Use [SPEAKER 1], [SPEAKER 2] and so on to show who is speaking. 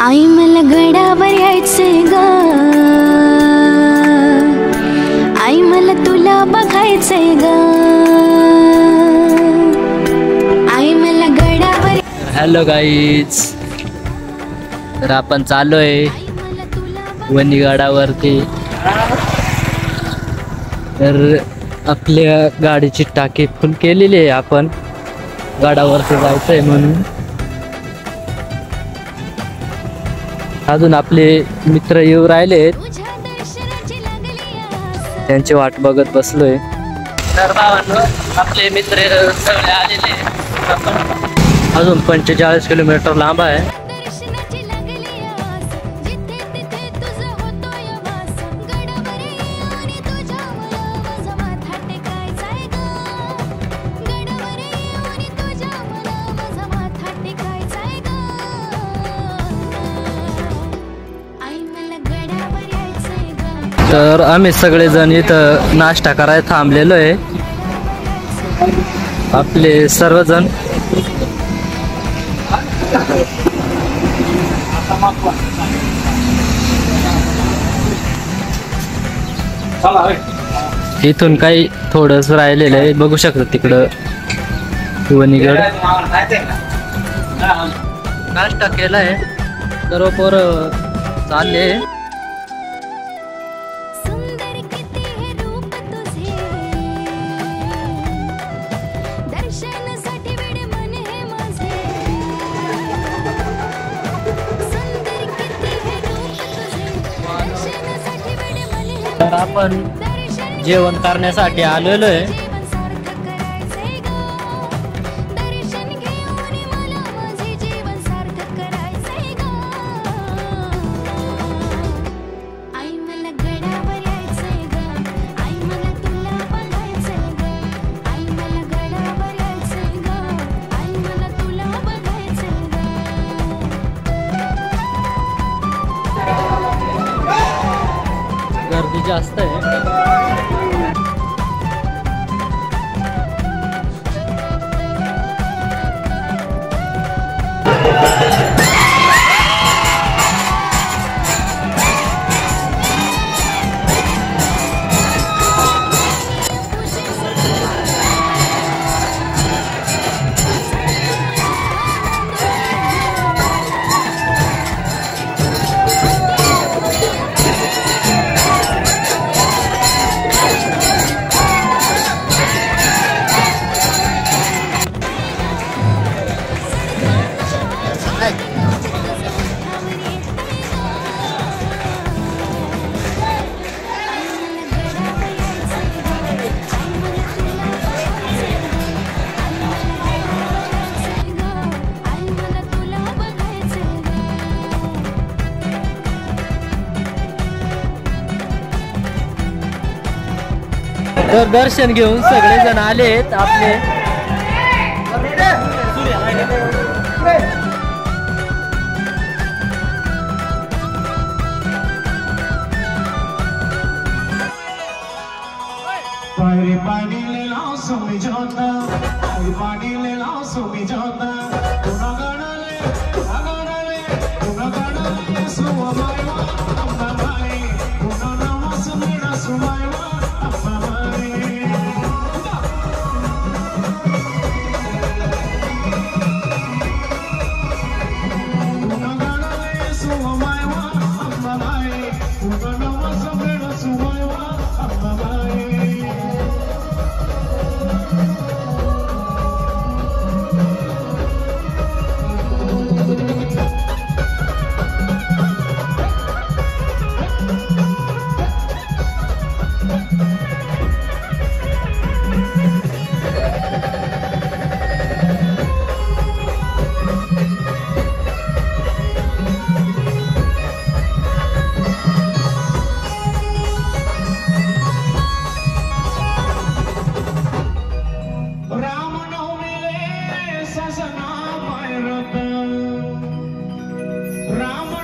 [SPEAKER 1] आई मला गडावर यायचंय ग, आई मला तुला बघायचंय ग, आई मला गडावर।
[SPEAKER 2] हॅलो गाईज, तर आपण चाललोय वणीगडावरती। तर आपल्या गाडीची टाकी फुल केलेली आहे, आपण गडावरती जायचंय म्हणून। अजून आपले मित्र येऊ राहिले, त्यांची वाट बघत बसलोय। तर भावांनो, आपले मित्र सगळे आलेले, अजून 45 किलोमीटर लांब आहे। तर आम्ही सगळेजण इथं नाश्ता करायला थांबलेलो आहे, आपले सर्वजण। इथून काही थोडंच राहिलेलं आहे, बघू शकता तिकडं वणीगड। नाश्ता केलाय, सर्व पोरं चालले। तर आपण जेवण करण्यासाठी आलेलो आहे। गर्दी जास्त आहे। तर दर्शन घेऊन सगळेजण आलेत आपले।
[SPEAKER 3] राम